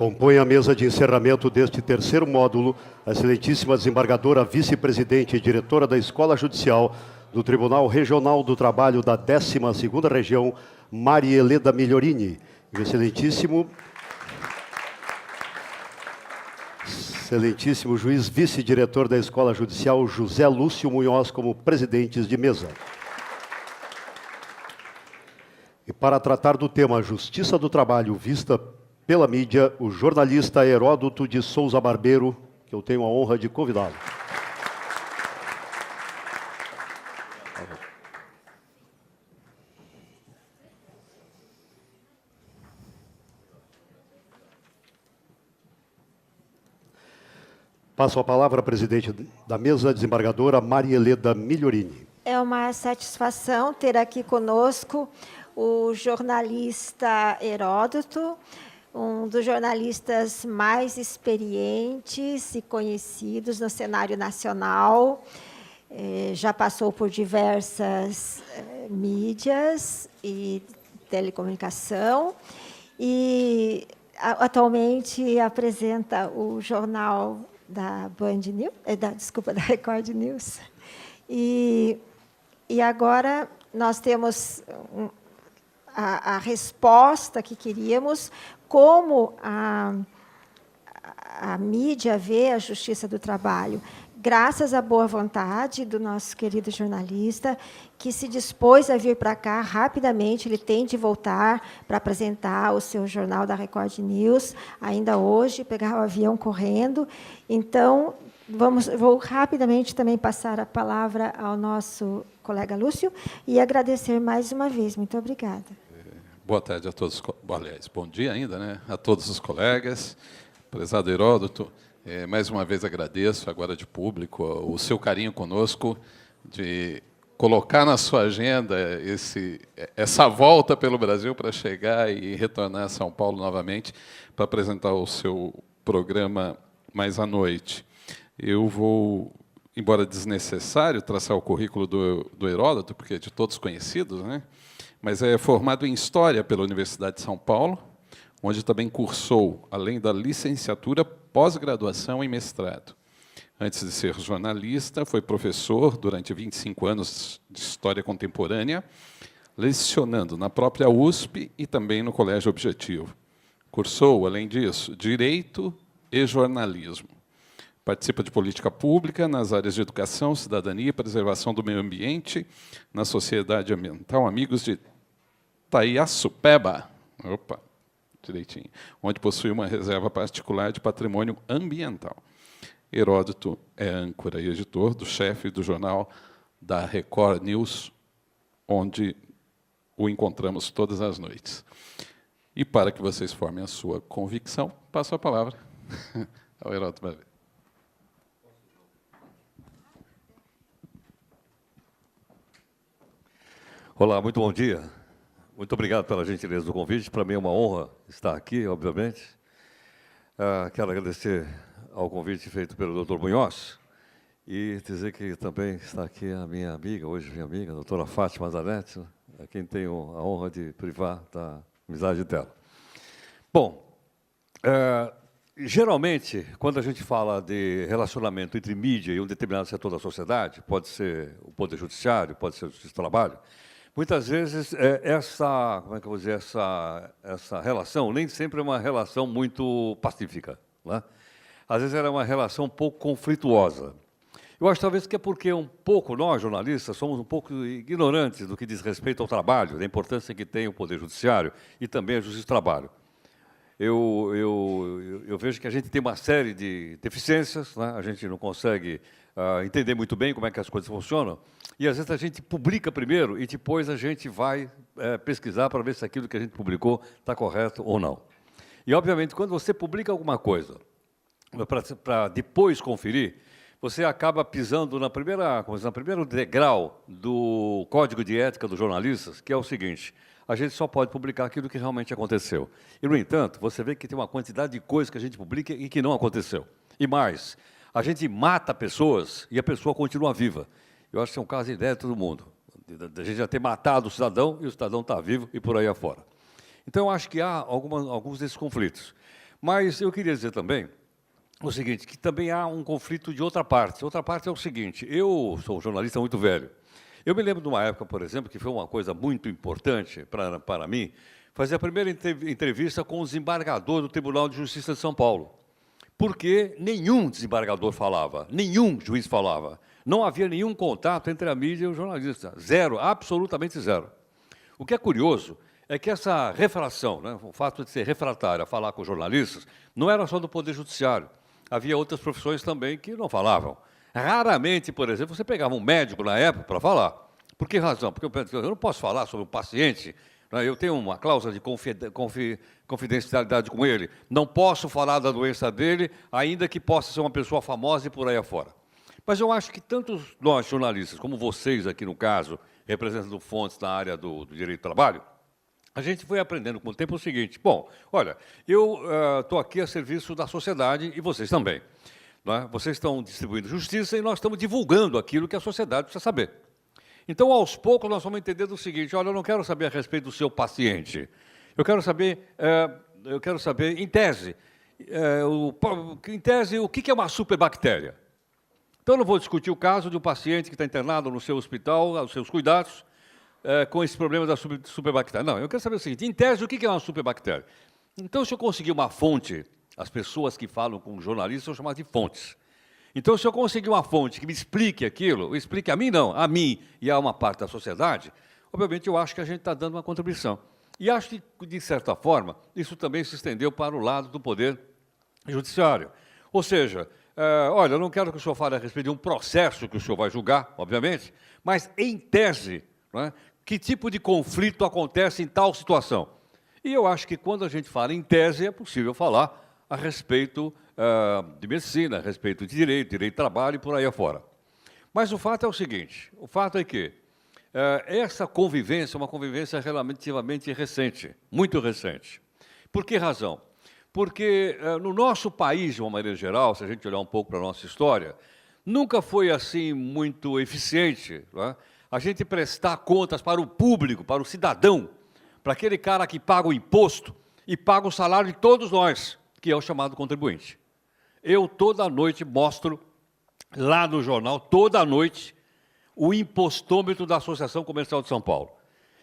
Compõe a mesa de encerramento deste terceiro módulo a excelentíssima desembargadora, vice-presidente e diretora da Escola Judicial do Tribunal Regional do Trabalho da 12ª Região, Marieleda Migliorini. E o excelentíssimo juiz vice-diretor da Escola Judicial, José Lúcio Munhoz, como presidentes de mesa. E para tratar do tema Justiça do Trabalho vista pela mídia, o jornalista Heródoto de Souza Barbeiro, que eu tenho a honra de convidá-lo. Passo a palavra à presidente da mesa, desembargadora Marieleda Migliorini. É uma satisfação ter aqui conosco o jornalista Heródoto, um dos jornalistas mais experientes e conhecidos no cenário nacional. Já passou por diversas mídias e telecomunicação e atualmente apresenta o jornal da Band News, da Record News. E agora nós temos a resposta que queríamos, como a mídia vê a justiça do trabalho, graças à boa vontade do nosso querido jornalista, que se dispôs a vir para cá rapidamente. Ele tem de voltar para apresentar o seu jornal da Record News, ainda hoje, pegar o avião correndo. Então, vou rapidamente também passar a palavra ao nosso colega Lúcio e agradecer mais uma vez. Muito obrigada. Boa tarde a todos, aliás, bom dia ainda, né? A todos os colegas. Prezado Heródoto, mais uma vez agradeço, agora de público, o seu carinho conosco, de colocar na sua agenda essa volta pelo Brasil para chegar e retornar a São Paulo novamente para apresentar o seu programa mais à noite. Eu vou, embora desnecessário, traçar o currículo do Heródoto, porque é de todos conhecidos, né? Mas é formado em História pela Universidade de São Paulo, onde também cursou, além da licenciatura, pós-graduação e mestrado. Antes de ser jornalista, foi professor durante 25 anos de História Contemporânea, lecionando na própria USP e também no Colégio Objetivo. Cursou, além disso, Direito e Jornalismo. Participa de política pública nas áreas de educação, cidadania e preservação do meio ambiente, na Sociedade Ambiental Amigos de Taiaçupeba, direitinho, onde possui uma reserva particular de patrimônio ambiental. Heródoto é âncora e editor do chefe do jornal da Record News, onde o encontramos todas as noites. E para que vocês formem a sua convicção, passo a palavra ao Heródoto Barbeiro. Olá, muito bom dia. Muito obrigado pela gentileza do convite. Para mim é uma honra estar aqui, obviamente. Quero agradecer ao convite feito pelo Dr. Munhoz e dizer que também está aqui a minha amiga, hoje minha amiga, a doutora Fátima Zanetti, a quem tenho a honra de privar da amizade dela. Bom, geralmente, quando a gente fala de relacionamento entre mídia e um determinado setor da sociedade, pode ser o Poder Judiciário, pode ser o Justiça do Trabalho, muitas vezes essa relação nem sempre é uma relação muito pacífica, né? Às vezes ela é uma relação um pouco conflituosa. Eu acho talvez que é porque nós, jornalistas, somos um pouco ignorantes do que diz respeito ao trabalho, da importância que tem o Poder Judiciário e também a Justiça do Trabalho. Eu vejo que a gente tem uma série de deficiências, né? A gente não consegue entender muito bem como é que as coisas funcionam, e às vezes a gente publica primeiro e depois a gente vai pesquisar para ver se aquilo que a gente publicou está correto ou não. E, obviamente, quando você publica alguma coisa para depois conferir, você acaba pisando no primeiro degrau do Código de Ética dos Jornalistas, que é o seguinte: a gente só pode publicar aquilo que realmente aconteceu. E, no entanto, você vê que tem uma quantidade de coisas que a gente publica e que não aconteceu. E mais, a gente mata pessoas e a pessoa continua viva. Eu acho que é um caso inédito de todo mundo. A gente já ter matado o cidadão e o cidadão está vivo e por aí afora. Então, eu acho que há alguns desses conflitos. Mas eu queria dizer também o seguinte, que também há um conflito de outra parte. Outra parte é o seguinte, eu sou um jornalista muito velho. Eu me lembro de uma época, por exemplo, que foi uma coisa muito importante para mim, fazer a primeira entrevista com o desembargador do Tribunal de Justiça de São Paulo. Porque nenhum desembargador falava, nenhum juiz falava. Não havia nenhum contato entre a mídia e o jornalista. Zero, absolutamente zero. O que é curioso é que essa refração, né, o fato de ser refratário a falar com jornalistas, não era só do Poder Judiciário. Havia outras profissões também que não falavam. Raramente, por exemplo, você pegava um médico na época para falar. Por que razão? Porque eu não posso falar sobre um paciente, né, eu tenho uma cláusula de confidencialidade com ele, não posso falar da doença dele, ainda que possa ser uma pessoa famosa e por aí afora. Mas eu acho que tanto nós, jornalistas, como vocês aqui no caso, representando fontes na área do direito do trabalho, a gente foi aprendendo com o tempo o seguinte, bom, olha, eu estou aqui a serviço da sociedade e vocês também. Não é? Vocês estão distribuindo justiça e nós estamos divulgando aquilo que a sociedade precisa saber. Então, aos poucos, nós vamos entendendo o seguinte, olha, eu não quero saber a respeito do seu paciente, eu quero saber, em tese, o que é uma superbactéria. Então, eu não vou discutir o caso de um paciente que está internado no seu hospital, aos seus cuidados, com esse problema da superbactéria. Não, eu quero saber o seguinte, em tese, o que é uma superbactéria? Então, se eu conseguir uma fonte, as pessoas que falam com jornalistas são chamadas de fontes. Então, se eu conseguir uma fonte que me explique aquilo, explique a mim não, a mim e a uma parte da sociedade, obviamente eu acho que a gente está dando uma contribuição. E acho que, de certa forma, isso também se estendeu para o lado do Poder Judiciário. Ou seja, olha, eu não quero que o senhor fale a respeito de um processo que o senhor vai julgar, obviamente, mas, em tese, não é, que tipo de conflito acontece em tal situação? E eu acho que, quando a gente fala em tese, é possível falar a respeito de medicina, a respeito de direito do trabalho e por aí afora. Mas o fato é o seguinte, o fato é que essa convivência é uma convivência relativamente recente, muito recente. Por que razão? Porque no nosso país, de uma maneira geral, se a gente olhar um pouco para a nossa história, nunca foi assim muito eficiente, não é? A gente prestar contas para o público, para o cidadão, para aquele cara que paga o imposto e paga o salário de todos nós, que é o chamado contribuinte. Eu, toda noite, mostro lá no jornal, toda noite, o impostômetro da Associação Comercial de São Paulo.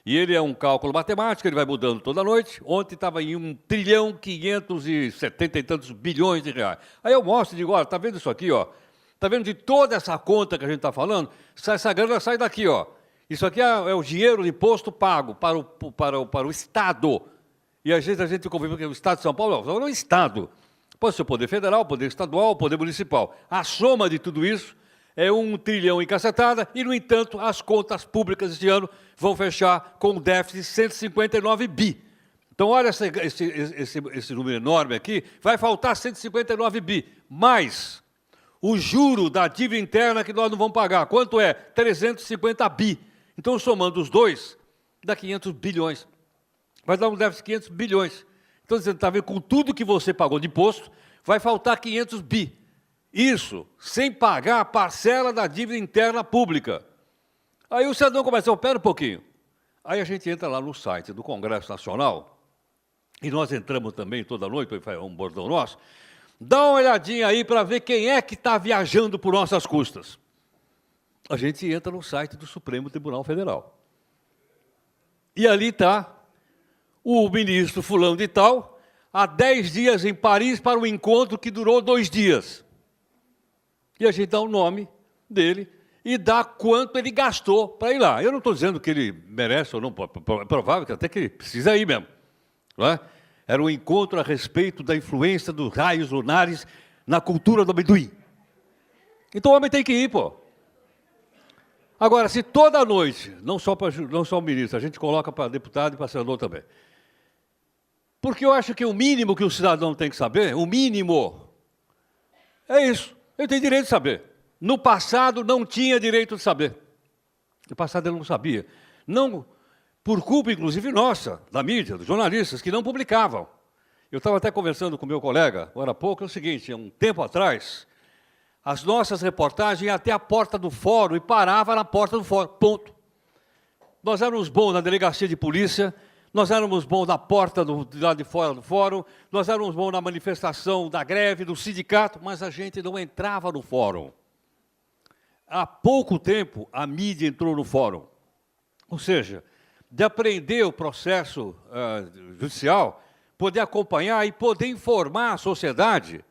E ele é um cálculo matemático, ele vai mudando toda noite. Ontem estava em 1.570 e tantos bilhões de reais. Aí eu mostro e digo, olha, está vendo isso aqui, ó? Está vendo de toda essa conta que a gente está falando? Essa grana sai daqui, ó. Isso aqui é o dinheiro de imposto pago para o Estado. E às vezes a gente convive com o Estado de São Paulo, não é o Estado. Pode ser o poder federal, o poder estadual, o poder municipal. A soma de tudo isso é 1 trilhão e cacetada, e, no entanto, as contas públicas este ano vão fechar com um déficit de 159 bi. Então, olha esse número enorme aqui, vai faltar 159 bi, mais o juro da dívida interna que nós não vamos pagar. Quanto é? 350 bi. Então, somando os dois, dá 500 bilhões. Vai dar um déficit de 500 bilhões. Então, você está vendo, com tudo que você pagou de imposto, vai faltar 500 bi. Isso, sem pagar a parcela da dívida interna pública. Aí o cidadão começa, espera um pouquinho. Aí a gente entra lá no site do Congresso Nacional, e nós entramos também toda noite, é um bordão nosso, dá uma olhadinha aí para ver quem é que está viajando por nossas custas. A gente entra no site do Supremo Tribunal Federal. E ali está o ministro fulano de tal, há 10 dias em Paris para um encontro que durou 2 dias. E a gente dá o nome dele e dá quanto ele gastou para ir lá. Eu não estou dizendo que ele merece ou não, é provável que até que ele precisa ir mesmo. Não é? Era um encontro a respeito da influência dos raios lunares na cultura do amendoim. Então o homem tem que ir, pô. Agora, se toda noite, não só o ministro, a gente coloca para deputado e para senador também. Porque eu acho que o mínimo que o cidadão tem que saber, o mínimo, é isso. Ele tem direito de saber. No passado, não tinha direito de saber. No passado, ele não sabia. Não, por culpa, inclusive, nossa, da mídia, dos jornalistas, que não publicavam. Eu estava até conversando com meu colega, agora há pouco, é o seguinte, um tempo atrás, as nossas reportagens iam até a porta do fórum e parava na porta do fórum, ponto. Nós éramos bons na delegacia de polícia, nós éramos bons na porta do lado de fora do fórum, nós éramos bons na manifestação da greve, do sindicato, mas a gente não entrava no fórum. Há pouco tempo, a mídia entrou no fórum. Ou seja, de aprender o processo judicial, poder acompanhar e poder informar a sociedade,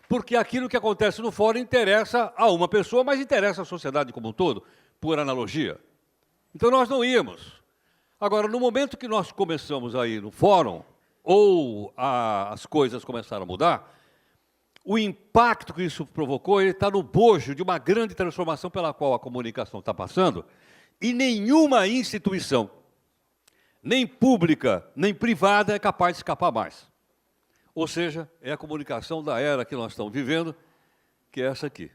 porque aquilo que acontece no fórum interessa a uma pessoa, mas interessa a sociedade como um todo, por analogia. Então, nós não íamos. Agora, no momento que nós começamos a ir no fórum, ou as coisas começaram a mudar, o impacto que isso provocou, ele está no bojo de uma grande transformação pela qual a comunicação está passando, e nenhuma instituição, nem pública, nem privada, é capaz de escapar mais. Ou seja, é a comunicação da era que nós estamos vivendo, que é essa aqui.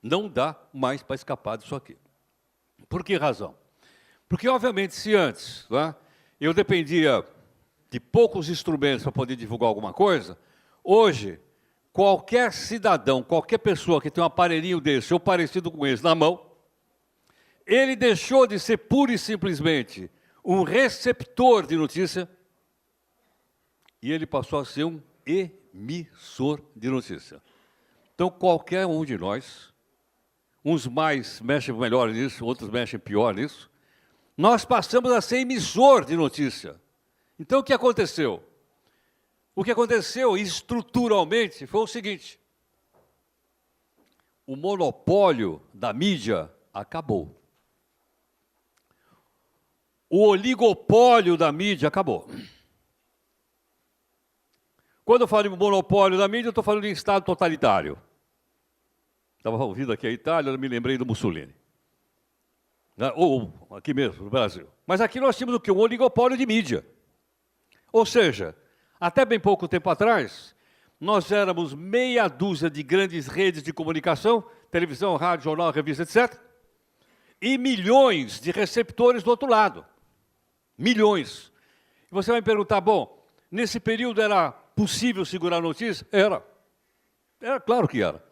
Não dá mais para escapar disso aqui. Por que razão? Porque, obviamente, se antes eu dependia de poucos instrumentos para poder divulgar alguma coisa, hoje, qualquer cidadão, qualquer pessoa que tem um aparelhinho desse ou parecido com esse na mão, ele deixou de ser pura e simplesmente um receptor de notícia e ele passou a ser um emissor de notícia. Então, qualquer um de nós, uns mais mexem melhor nisso, outros mexem pior nisso, nós passamos a ser emissor de notícia. Então, o que aconteceu? O que aconteceu estruturalmente foi o seguinte: o monopólio da mídia acabou. O oligopólio da mídia acabou. Quando eu falo em monopólio da mídia, eu estou falando de Estado totalitário. Estava ouvindo aqui a Itália, eu me lembrei do Mussolini. Ou aqui mesmo, no Brasil. Mas aqui nós tínhamos o quê? Um oligopólio de mídia. Ou seja, até bem pouco tempo atrás, nós éramos meia dúzia de grandes redes de comunicação, televisão, rádio, jornal, revista, etc., e milhões de receptores do outro lado. Milhões. E você vai me perguntar, bom, nesse período era possível segurar a notícia? Era. Era, claro que era.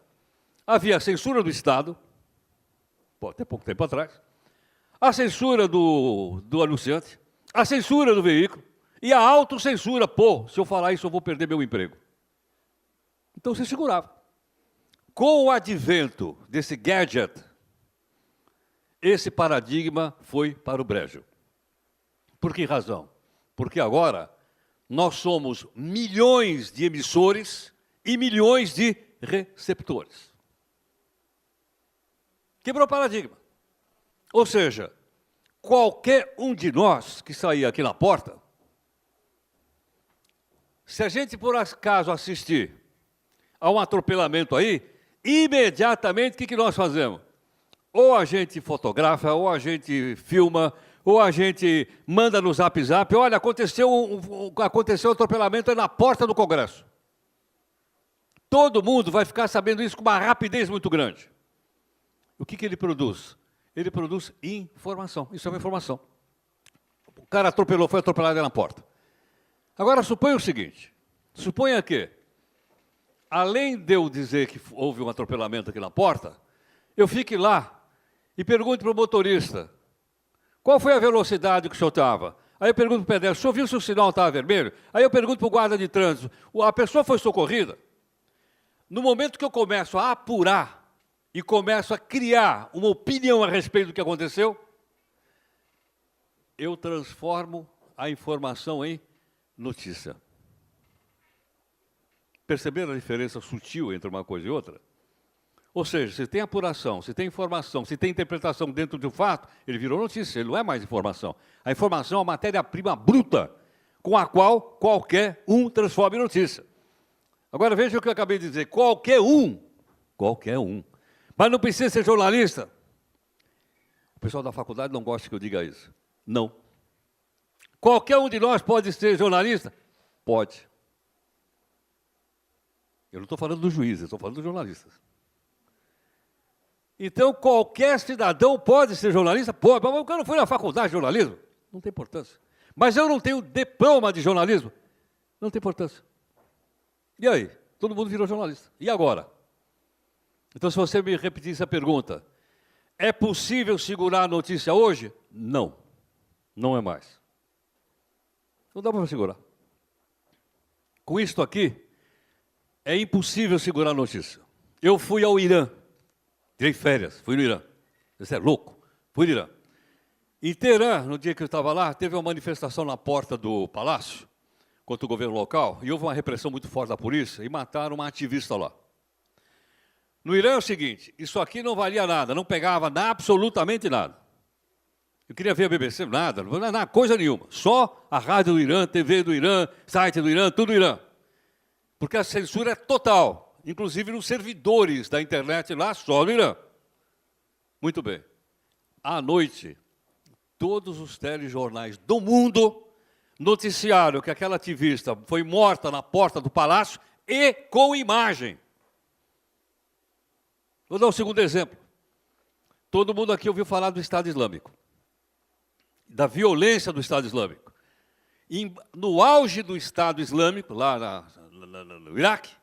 Havia a censura do Estado, até pouco tempo atrás, a censura do anunciante, a censura do veículo e a autocensura. Pô, se eu falar isso eu vou perder meu emprego. Então você segurava. Com o advento desse gadget, esse paradigma foi para o brejo. Por que razão? Porque agora nós somos milhões de emissores e milhões de receptores. Quebrou o paradigma. Ou seja, qualquer um de nós que sair aqui na porta, se a gente por acaso assistir a um atropelamento aí, imediatamente o que nós fazemos? Ou a gente fotografa, ou a gente filma, ou a gente manda no Zap, olha, aconteceu um atropelamento aí na porta do Congresso. Todo mundo vai ficar sabendo isso com uma rapidez muito grande. O que ele produz? Ele produz informação. Isso é uma informação. O cara foi atropelado na porta. Agora, suponha o seguinte. Suponha que, além de eu dizer que houve um atropelamento aqui na porta, eu fique lá e pergunte para o motorista, qual foi a velocidade que o senhor estava? Aí eu pergunto para o pedestre, o senhor viu se o sinal estava vermelho? Aí eu pergunto para o guarda de trânsito, a pessoa foi socorrida? No momento que eu começo a apurar e começo a criar uma opinião a respeito do que aconteceu, eu transformo a informação em notícia. Perceberam a diferença sutil entre uma coisa e outra? Ou seja, se tem apuração, se tem informação, se tem interpretação dentro de um fato, ele virou notícia, ele não é mais informação. A informação é uma matéria-prima bruta, com a qual qualquer um transforma em notícia. Agora veja o que eu acabei de dizer, qualquer um. Mas não precisa ser jornalista. O pessoal da faculdade não gosta que eu diga isso. Não. Qualquer um de nós pode ser jornalista? Pode. Eu não estou falando dos juízes, estou falando dos jornalistas. Então, qualquer cidadão pode ser jornalista? Pode. Mas eu não fui na faculdade de jornalismo? Não tem importância. Mas eu não tenho diploma de jornalismo? Não tem importância. E aí? Todo mundo virou jornalista. E agora? Então, se você me repetisse a pergunta, é possível segurar a notícia hoje? Não. Não é mais. Não dá para segurar. Com isto aqui, é impossível segurar a notícia. Eu fui ao Irã, tirei férias, fui no Irã. Você é louco? Fui no Irã. Em Teherã, no dia que eu estava lá, teve uma manifestação na porta do palácio contra o governo local, e houve uma repressão muito forte da polícia, e mataram uma ativista lá. No Irã é o seguinte, isso aqui não valia nada, não pegava absolutamente nada. Eu queria ver a BBC, nada, coisa nenhuma. Só a rádio do Irã, TV do Irã, site do Irã, tudo do Irã. Porque a censura é total, inclusive nos servidores da internet lá, só no Irã. Muito bem. À noite, todos os telejornais do mundo noticiaram que aquela ativista foi morta na porta do palácio e com imagem. Vou dar um segundo exemplo. Todo mundo aqui ouviu falar do Estado Islâmico, da violência do Estado Islâmico. No auge do Estado Islâmico, lá no Iraque,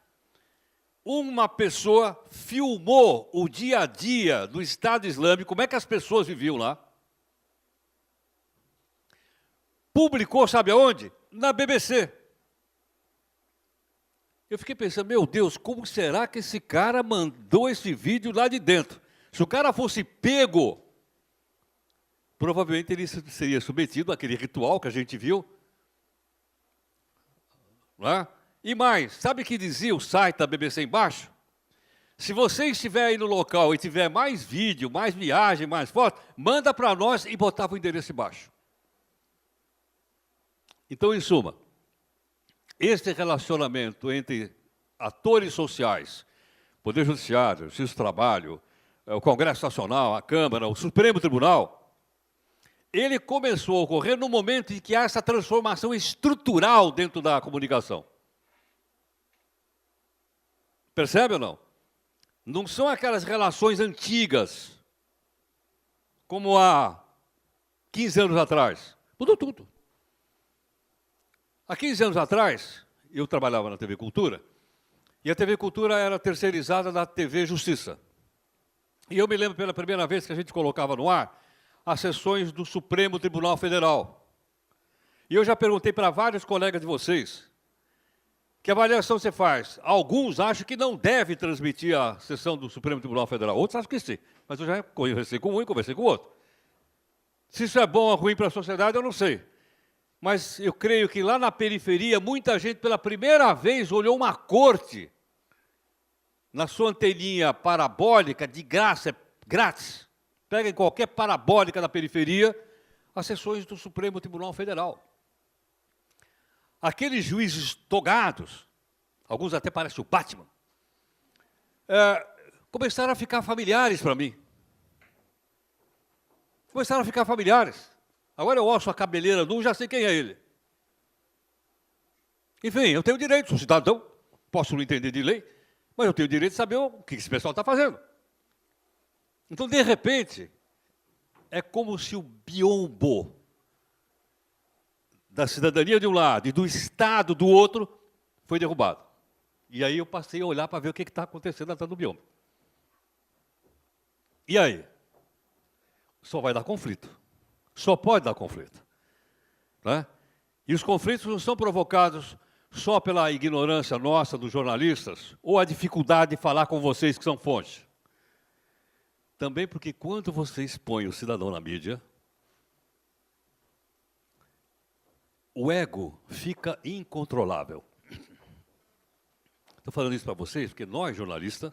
uma pessoa filmou o dia a dia do Estado Islâmico, como é que as pessoas viviam lá. Publicou, sabe aonde? Na BBC. Eu fiquei pensando, meu Deus, como será que esse cara mandou esse vídeo lá de dentro? Se o cara fosse pego, provavelmente ele seria submetido àquele ritual que a gente viu. Não é? E mais, sabe o que dizia o site da BBC embaixo? Se você estiver aí no local e tiver mais vídeo, mais viagem, mais foto, manda para nós e botava o endereço embaixo. Então, em suma, este relacionamento entre atores sociais, Poder Judiciário, Justiça do Trabalho, o Congresso Nacional, a Câmara, o Supremo Tribunal, ele começou a ocorrer no momento em que há essa transformação estrutural dentro da comunicação. Percebe ou não? Não são aquelas relações antigas, como há 15 anos atrás. Mudou tudo. Há 15 anos atrás, eu trabalhava na TV Cultura, e a TV Cultura era terceirizada da TV Justiça. E eu me lembro pela primeira vez que a gente colocava no ar as sessões do Supremo Tribunal Federal. E eu já perguntei para vários colegas de vocês, que avaliação você faz? Alguns acham que não deve transmitir a sessão do Supremo Tribunal Federal, outros acham que sim. Mas eu já conversei com um e conversei com o outro. Se isso é bom ou ruim para a sociedade, eu não sei. Mas eu creio que lá na periferia, muita gente pela primeira vez olhou uma corte na sua anteninha parabólica, de graça, grátis. Pega em qualquer parabólica da periferia, as sessões do Supremo Tribunal Federal. Aqueles juízes togados, alguns até parecem o Batman, começaram a ficar familiares para mim. Começaram a ficar familiares. Agora eu ouço a cabeleira de um, já sei quem é ele. Enfim, eu tenho direito, sou cidadão, posso não entender de lei, mas eu tenho direito de saber o que esse pessoal está fazendo. Então, de repente, é como se o biombo da cidadania de um lado e do Estado do outro foi derrubado. E aí eu passei a olhar para ver o que está acontecendo atrás do biombo. E aí? Só vai dar conflito. Só pode dar conflito. Né? E os conflitos não são provocados só pela ignorância nossa, dos jornalistas, ou a dificuldade de falar com vocês que são fonte. Também porque quando você expõe o cidadão na mídia, o ego fica incontrolável. Estou falando isso para vocês porque nós, jornalistas,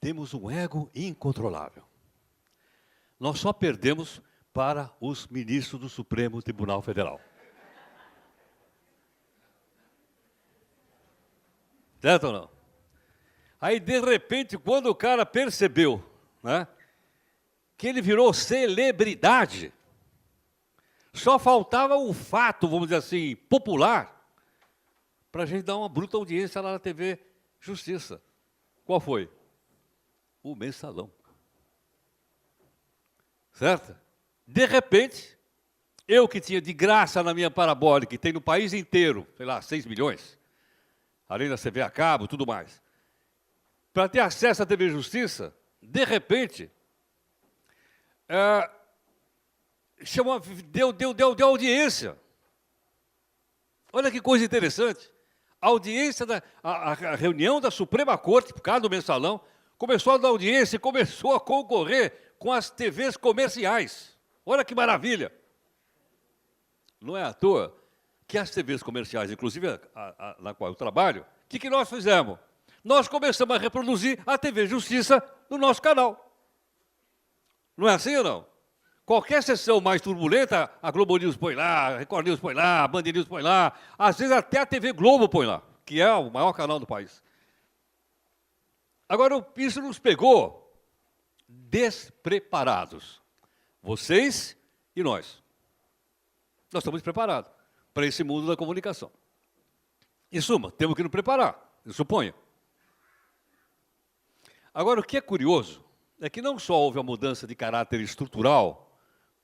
temos um ego incontrolável. Nós só perdemos para os ministros do Supremo Tribunal Federal. Certo ou não? Aí, de repente, quando o cara percebeu, né, que ele virou celebridade, só faltava um fato, vamos dizer assim, popular, para a gente dar uma bruta audiência lá na TV Justiça. Qual foi? O Mensalão. Certo? De repente, eu que tinha de graça na minha parabólica, que tem no país inteiro, sei lá, 6 milhões, além da TV a cabo, tudo mais, para ter acesso à TV Justiça, de repente, deu audiência. Olha que coisa interessante. A audiência, a reunião da Suprema Corte, por causa do mensalão, começou a dar audiência e começou a concorrer com as TVs comerciais. Olha que maravilha. Não é à toa que as TVs comerciais, inclusive na qual eu trabalho, o que nós fizemos? Nós começamos a reproduzir a TV Justiça no nosso canal. Não é assim ou não? Qualquer sessão mais turbulenta, a Globo News põe lá, a Record News põe lá, a Band News põe lá, às vezes até a TV Globo põe lá, que é o maior canal do país. Agora, isso nos pegou despreparados. Vocês e nós. Nós estamos preparados para esse mundo da comunicação. Em suma, temos que nos preparar, eu suponho. Agora, o que é curioso é que não só houve a mudança de caráter estrutural,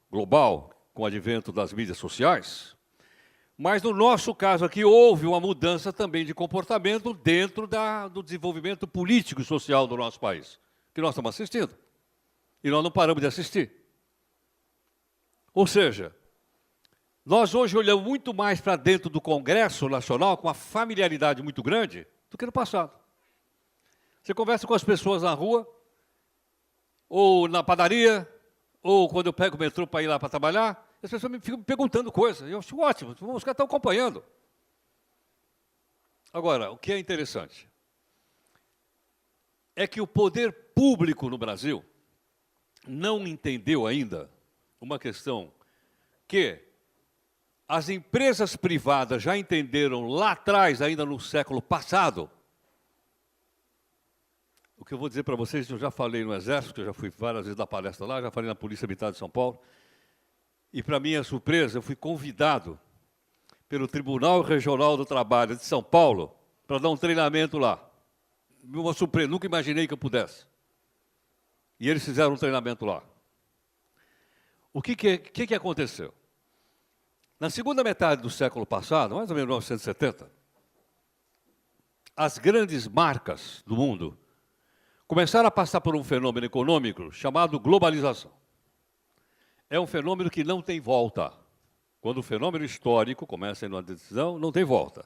global, com o advento das mídias sociais, mas no nosso caso aqui houve uma mudança também de comportamento dentro do desenvolvimento político e social do nosso país, que nós estamos assistindo. E nós não paramos de assistir. Ou seja, nós hoje olhamos muito mais para dentro do Congresso Nacional com uma familiaridade muito grande do que no passado. Você conversa com as pessoas na rua, ou na padaria, ou quando eu pego o metrô para ir lá para trabalhar, as pessoas me ficam perguntando coisas. Eu acho ótimo, os caras estão acompanhando. Agora, o que é interessante é que o poder público no Brasil não entendeu ainda uma questão que as empresas privadas já entenderam lá atrás, ainda no século passado. O que eu vou dizer para vocês, eu já falei no Exército, eu já fui várias vezes dar palestra lá, já falei na Polícia Militar de São Paulo, e para minha surpresa, eu fui convidado pelo Tribunal Regional do Trabalho de São Paulo para dar um treinamento lá. Uma surpresa, nunca imaginei que eu pudesse. E eles fizeram um treinamento lá. O que aconteceu? Na segunda metade do século passado, mais ou menos 1970, as grandes marcas do mundo começaram a passar por um fenômeno econômico chamado globalização. É um fenômeno que não tem volta. Quando o fenômeno histórico começa em uma decisão, não tem volta.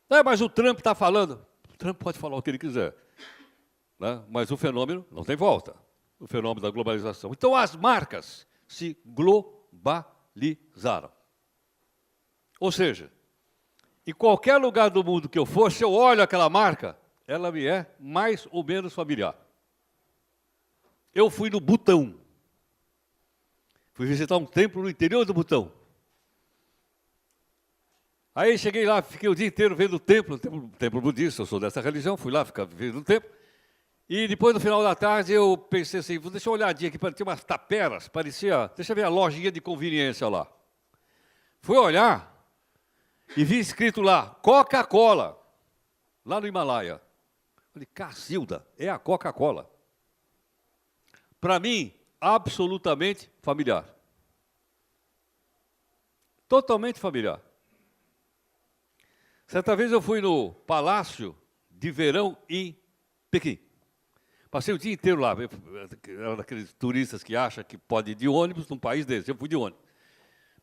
Mas o Trump está falando. O Trump pode falar o que ele quiser. Né? Mas o fenômeno não tem volta. O fenômeno da globalização. Então, as marcas se globalizaram. Ou seja, em qualquer lugar do mundo que eu for, se eu olho aquela marca, ela me é mais ou menos familiar. Eu fui no Butão. Fui visitar um templo no interior do Butão. Aí cheguei lá, fiquei o dia inteiro vendo o templo budista, eu sou dessa religião, fui lá, ficar vendo o templo. E depois, no final da tarde, eu pensei assim, deixa eu olhar aqui, tinha umas taperas, parecia, deixa eu ver a lojinha de conveniência lá. Fui olhar e vi escrito lá, Coca-Cola, lá no Himalaia. Falei, Cacilda, é a Coca-Cola. Para mim, absolutamente familiar. Totalmente familiar. Certa vez eu fui no Palácio de Verão em Pequim. Passei o dia inteiro lá. Era daqueles turistas que acham que pode ir de ônibus num país desse. Eu fui de ônibus.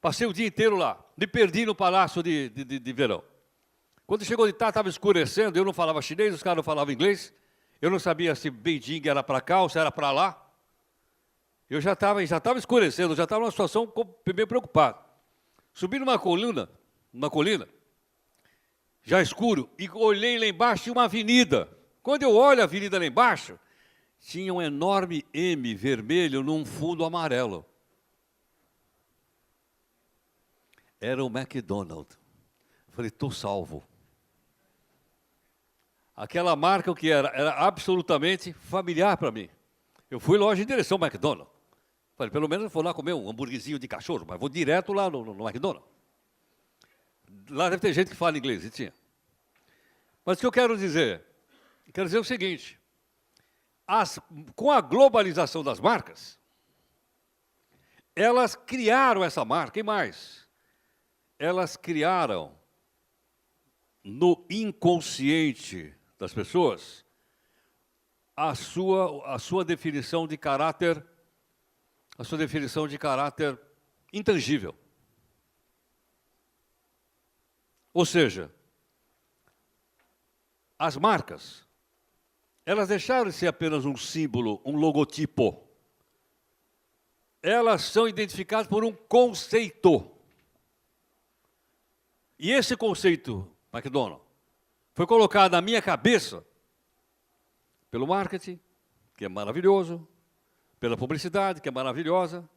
Passei o dia inteiro lá. Me perdi no Palácio de Verão. Quando chegou de tarde, estava escurecendo, eu não falava chinês, os caras não falavam inglês. Eu não sabia se Beijing era para cá ou se era para lá. Eu já estava escurecendo, já estava numa situação bem preocupada. Subi numa colina, já escuro, e olhei lá embaixo, tinha uma avenida. Quando eu olho a avenida lá embaixo, tinha um enorme M vermelho num fundo amarelo. Era o McDonald's. Falei, estou salvo. Aquela marca, o que era absolutamente familiar para mim. Eu fui logo em direção ao McDonald's. Falei, pelo menos eu vou lá comer um hambúrguerzinho de cachorro, mas vou direto lá no McDonald's. Lá deve ter gente que fala inglês, e tinha. Mas o que eu quero dizer? Eu quero dizer o seguinte, com a globalização das marcas, elas criaram essa marca, e mais, elas criaram no inconsciente das pessoas a sua definição de caráter, intangível. Ou seja, as marcas, elas deixaram de ser apenas um símbolo, um logotipo. Elas são identificadas por um conceito. E esse conceito, McDonald's, foi colocado na minha cabeça pelo marketing, que é maravilhoso, pela publicidade, que é maravilhosa,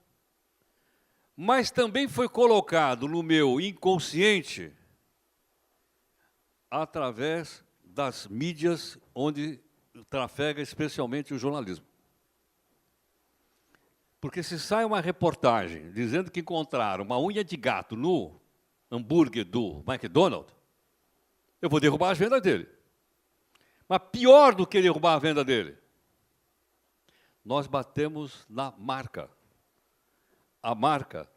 mas também foi colocado no meu inconsciente através das mídias onde trafega especialmente o jornalismo. Porque se sai uma reportagem dizendo que encontraram uma unha de gato no hambúrguer do McDonald's, eu vou derrubar as vendas dele. Mas pior do que derrubar a venda dele, nós batemos na marca. A marca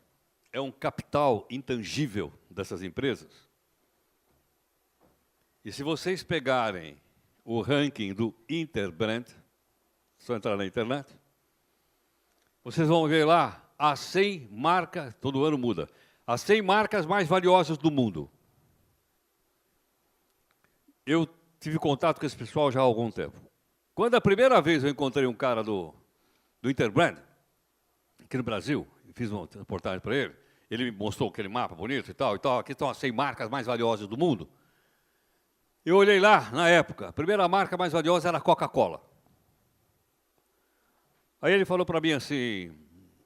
é um capital intangível dessas empresas. E se vocês pegarem o ranking do Interbrand, só entrar na internet, vocês vão ver lá as 100 marcas, todo ano muda, as 100 marcas mais valiosas do mundo. Eu tive contato com esse pessoal já há algum tempo. Quando a primeira vez eu encontrei um cara do Interbrand, aqui no Brasil, fiz uma reportagem para ele, ele me mostrou aquele mapa bonito e tal, aqui estão as 100 marcas mais valiosas do mundo. Eu olhei lá, na época, a primeira marca mais valiosa era a Coca-Cola. Aí ele falou para mim assim,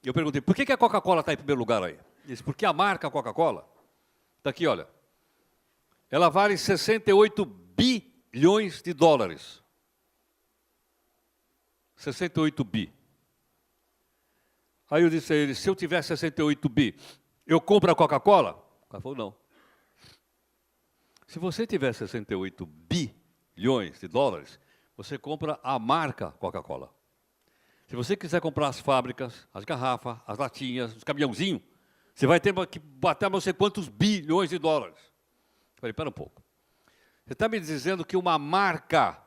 eu perguntei, por que a Coca-Cola está em primeiro lugar aí? Ele disse, porque a marca Coca-Cola, está aqui, olha, ela vale 68 bilhões de dólares. 68 bi. Aí eu disse a ele, se eu tiver 68 bi, eu compro a Coca-Cola? O cara falou, não. Se você tiver 68 bilhões de dólares, você compra a marca Coca-Cola. Se você quiser comprar as fábricas, as garrafas, as latinhas, os caminhãozinhos, você vai ter que bater não sei quantos bilhões de dólares. Eu falei, espera um pouco. Você está me dizendo que uma marca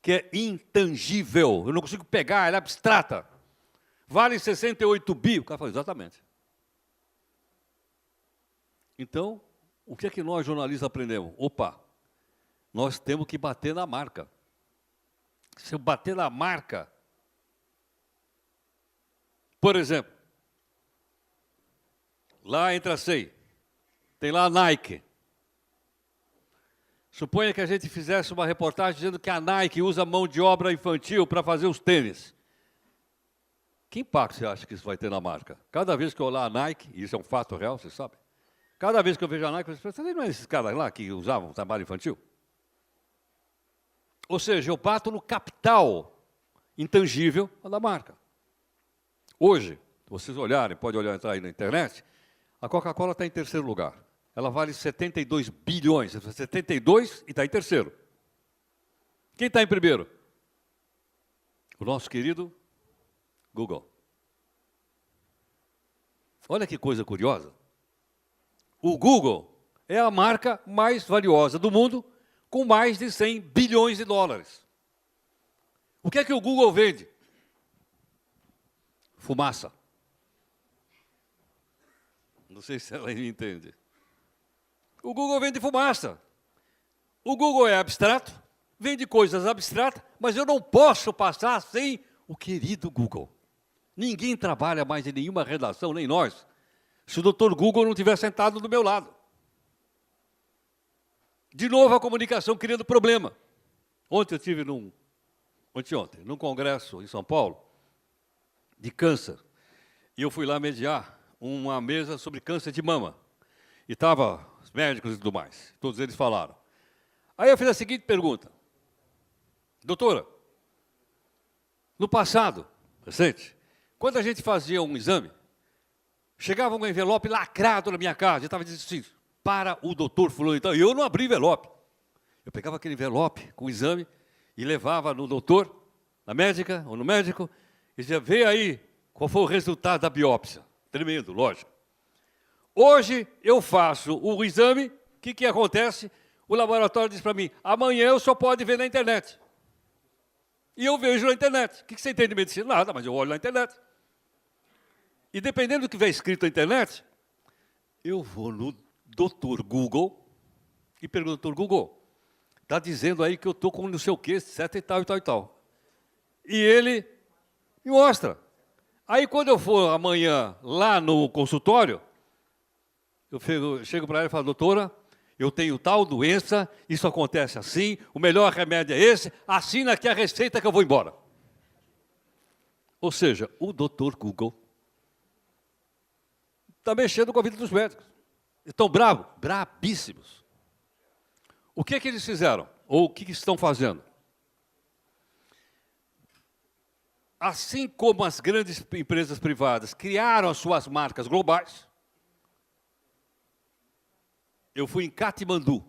que é intangível, eu não consigo pegar, ela é abstrata, vale 68 bi? O cara falou, exatamente. Então, o que é que nós jornalistas aprendemos? Opa, nós temos que bater na marca. Se eu bater na marca, por exemplo, lá entre a SEI, tem lá a Nike. Suponha que a gente fizesse uma reportagem dizendo que a Nike usa mão de obra infantil para fazer os tênis. Que impacto você acha que isso vai ter na marca? Cada vez que eu olhar a Nike, e isso é um fato real, você sabe, cada vez que eu vejo a Nike, eu penso, não é esses caras lá que usavam trabalho infantil? Ou seja, eu bato no capital intangível da marca. Hoje, se vocês olharem, pode olhar, entrar aí na internet, a Coca-Cola está em terceiro lugar. Ela vale 72 bilhões, 72 e está em terceiro. Quem está em primeiro? O nosso querido Google. Olha que coisa curiosa. O Google é a marca mais valiosa do mundo, com mais de 100 bilhões de dólares. O que é que o Google vende? Fumaça. Não sei se ela me entende. O Google vende fumaça. O Google é abstrato, vende coisas abstratas, mas eu não posso passar sem o querido Google. Ninguém trabalha mais em nenhuma redação, nem nós, se o doutor Google não estiver sentado do meu lado. De novo a comunicação criando problema. Ontem eu estive num congresso em São Paulo, de câncer, e eu fui lá mediar uma mesa sobre câncer de mama. E estavam os médicos e tudo mais, todos eles falaram. Aí eu fiz a seguinte pergunta. Doutora, no passado, recente, quando a gente fazia um exame, chegava um envelope lacrado na minha casa, e estava dizendo assim, para o doutor fulano e tal, e eu não abri envelope. Eu pegava aquele envelope com o exame e levava no doutor, na médica ou no médico, e dizia, vê aí qual foi o resultado da biópsia. Tremendo, lógico. Hoje eu faço o exame, o que acontece? O laboratório diz para mim, amanhã eu só pode ver na internet. E eu vejo na internet. O que você entende de medicina? Nada, mas eu olho na internet. E dependendo do que vem escrito na internet, eu vou no Dr. Google e pergunto, doutor Google, está dizendo aí que eu estou com não sei o quê, etc e tal, e tal, e tal. E ele me mostra. Aí, quando eu for amanhã lá no consultório, eu chego para ela e falo, doutora, eu tenho tal doença, isso acontece assim, o melhor remédio é esse, assina aqui a receita que eu vou embora. Ou seja, o doutor Google está mexendo com a vida dos médicos. Estão bravos, brabíssimos. O que é que eles fizeram? Ou o que estão fazendo? Assim como as grandes empresas privadas criaram as suas marcas globais, eu fui em Katmandu.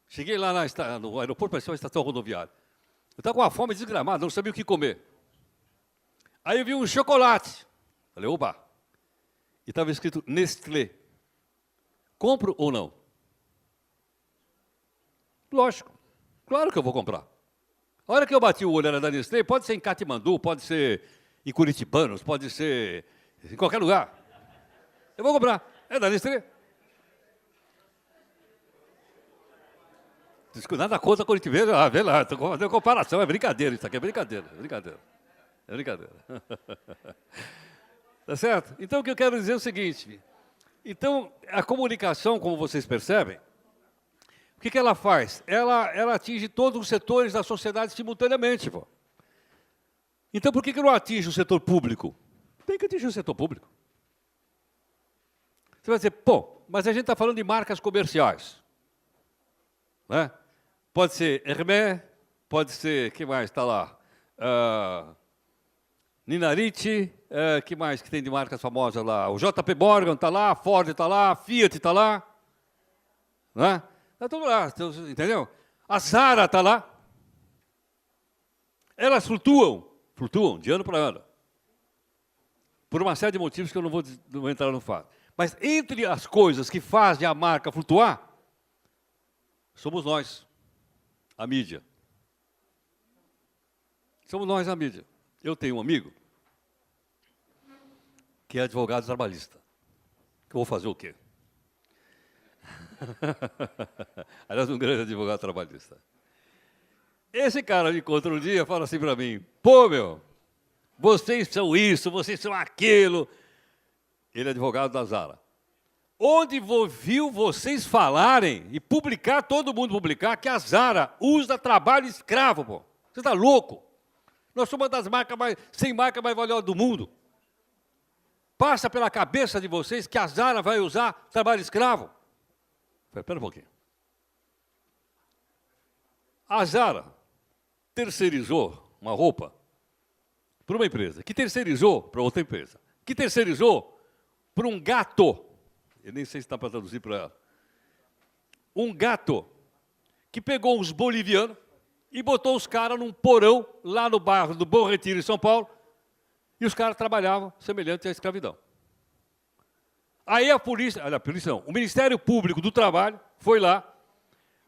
Cheguei lá no aeroporto, parecia uma estação rodoviária. Eu estava com uma fome desgramada, não sabia o que comer. Aí eu vi um chocolate. Falei, opa. E estava escrito Nestlé. Compro ou não? Lógico. Claro que eu vou comprar. A hora que eu bati o olho era da Nestlé, pode ser em Katmandu, pode ser em Curitibanos, pode ser em qualquer lugar. Eu vou comprar. É da Nestlé. Nada contra Curitibanos, vê lá, estou fazendo comparação, é brincadeira isso aqui, é brincadeira, é brincadeira. É brincadeira. Tá certo? Então, o que eu quero dizer é o seguinte. Então, a comunicação, como vocês percebem, o que ela faz? Ela atinge todos os setores da sociedade simultaneamente. Pô. Então, por que não atinge o setor público? Tem que atingir o setor público. Você vai dizer, pô, mas a gente está falando de marcas comerciais. Né? Pode ser Hermès, pode ser, que mais está lá? Ninarite, que mais que tem de marcas famosas lá? O JP Morgan está lá, a Ford está lá, a Fiat está lá. Né? Está tudo lá, entendeu? A Zara está lá. Elas flutuam de ano para ano. Por uma série de motivos que eu não vou entrar no fato. Mas entre as coisas que fazem a marca flutuar, somos nós, a mídia. Somos nós, a mídia. Eu tenho um amigo que é advogado trabalhista. Que eu vou fazer o quê? Aliás, um grande advogado trabalhista. Esse cara me encontra um dia e fala assim para mim, pô, meu, vocês são isso, vocês são aquilo. Ele é advogado da Zara. Onde viu vocês falarem e publicar, todo mundo publicar, que a Zara usa trabalho escravo, pô. Você está louco? Nós somos uma das marcas mais, 100 marcas mais valiosas do mundo. Passa pela cabeça de vocês que a Zara vai usar trabalho escravo? Espera um pouquinho. A Zara terceirizou uma roupa para uma empresa, que terceirizou para outra empresa, que terceirizou para um gato. Eu nem sei se está para traduzir para ela. Um gato que pegou uns bolivianos e botou os caras num porão lá no bairro do Bom Retiro, em São Paulo, e os caras trabalhavam semelhante à escravidão. Aí a polícia não, o Ministério Público do Trabalho foi lá,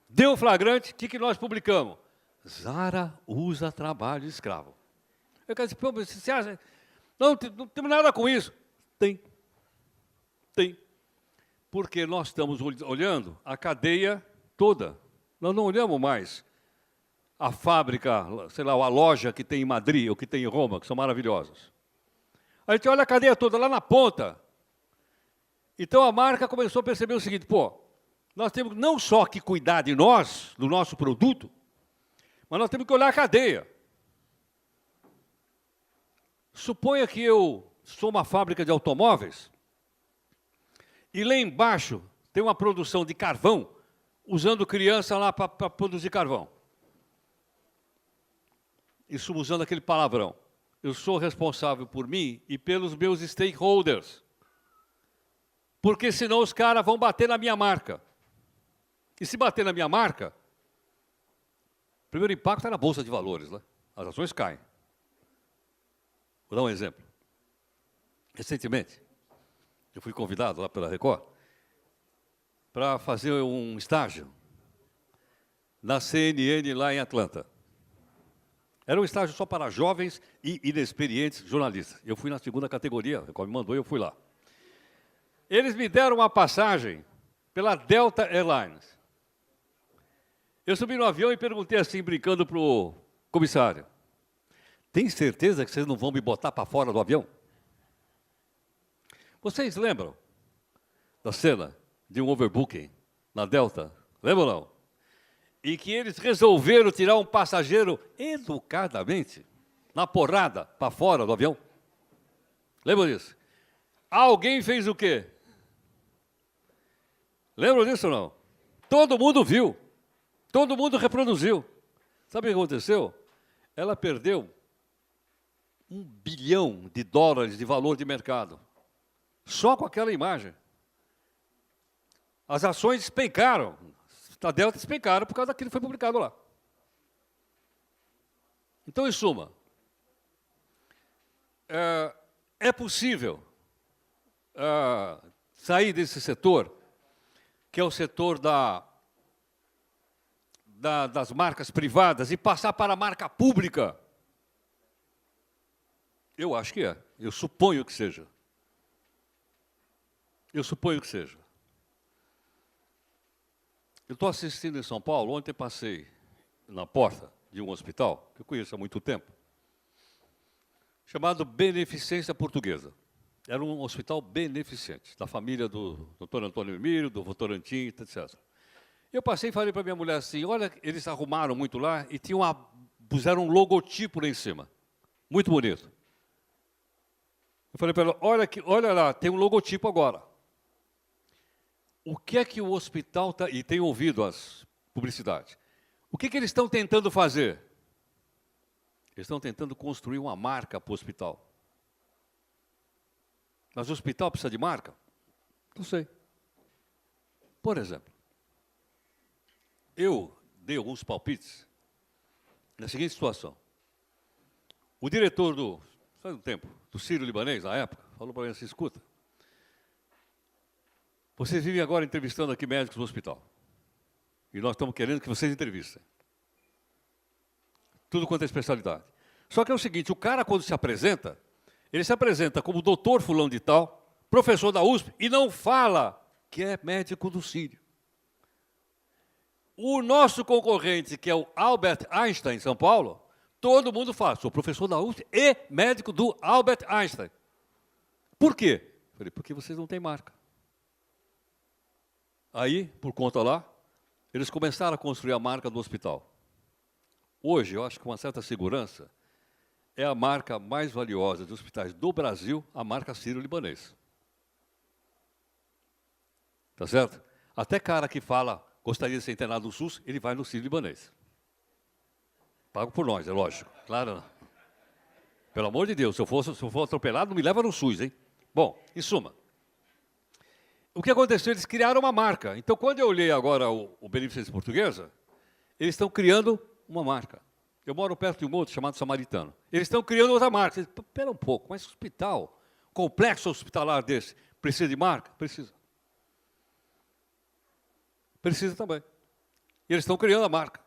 deu flagrante, o que nós publicamos? Zara usa trabalho escravo. Eu quero dizer, pô, você acha? Não temos nada com isso. Tem. Porque nós estamos olhando a cadeia toda. Nós não olhamos mais a fábrica, sei lá, a loja que tem em Madrid ou que tem em Roma, que são maravilhosas. A gente olha a cadeia toda lá na ponta. Então a marca começou a perceber o seguinte, pô, nós temos não só que cuidar de nós, do nosso produto, mas nós temos que olhar a cadeia. Suponha que eu sou uma fábrica de automóveis e lá embaixo tem uma produção de carvão, usando criança lá para produzir carvão. Isso usando aquele palavrão. Eu sou responsável por mim e pelos meus stakeholders. Porque senão os caras vão bater na minha marca. E se bater na minha marca, o primeiro impacto é na Bolsa de Valores, né? As ações caem. Vou dar um exemplo. Recentemente, eu fui convidado lá pela Record para fazer um estágio na CNN lá em Atlanta. Era um estágio só para jovens e inexperientes jornalistas. Eu fui na segunda categoria, a Record me mandou e eu fui lá. Eles me deram uma passagem pela Delta Airlines. Eu subi no avião e perguntei assim, brincando para o comissário, tem certeza que vocês não vão me botar para fora do avião? Vocês lembram da cena de um overbooking na Delta? Lembram ou não? E que eles resolveram tirar um passageiro educadamente, na porrada, para fora do avião? Lembram disso? Alguém fez o quê? Lembram disso ou não? Todo mundo viu. Todo mundo reproduziu. Sabe o que aconteceu? Ela perdeu $1 bilhão de valor de mercado. Só com aquela imagem. As ações despencaram. A Delta despencaram por causa daquilo que foi publicado lá. Então, em suma, é possível sair desse setor, que é o setor das marcas privadas, e passar para a marca pública? Eu acho que é. Eu suponho que seja. Eu suponho que seja. Eu estou assistindo em São Paulo. Ontem passei na porta de um hospital, que eu conheço há muito tempo, chamado Beneficência Portuguesa. Era um hospital beneficente, da família do Dr. Antônio Emílio, do Votorantim, etc. Eu passei e falei para minha mulher assim, olha, eles arrumaram muito lá e puseram um logotipo lá em cima. Muito bonito. Eu falei para ela, olha lá, tem um logotipo agora. O que é que o hospital está... E tenho ouvido as publicidades. O que eles estão tentando fazer? Eles estão tentando construir uma marca para o hospital. Mas o hospital precisa de marca? Não sei. Por exemplo, eu dei alguns palpites na seguinte situação. O diretor faz um tempo, do Sírio-Libanês, na época, falou para mim assim, escuta, vocês vivem agora entrevistando aqui médicos no hospital. E nós estamos querendo que vocês entrevistem. Tudo quanto é especialidade. Só que é o seguinte, o cara quando se apresenta, ele se apresenta como doutor fulano de tal, professor da USP, e não fala que é médico do Sírio. O nosso concorrente, que é o Albert Einstein, em São Paulo, todo mundo fala, sou professor da USP e médico do Albert Einstein. Por quê? Eu falei, porque vocês não têm marca. Aí, por conta lá, eles começaram a construir a marca do hospital. Hoje, eu acho que com uma certa segurança, é a marca mais valiosa dos hospitais do Brasil, a marca Sírio-Libanês. Tá certo? Até cara que fala, gostaria de ser internado no SUS, ele vai no Sírio-Libanês. Pago por nós, é lógico. Claro, não. Pelo amor de Deus, se eu for atropelado, não me leva no SUS, hein? Bom, em suma, o que aconteceu? Eles criaram uma marca. Então, quando eu olhei agora o Beneficência Portuguesa, eles estão criando uma marca. Eu moro perto de um outro chamado Samaritano. Eles estão criando outra marca. Espera um pouco, mas hospital, complexo hospitalar desse, precisa de marca? Precisa. Precisa também. E eles estão criando a marca.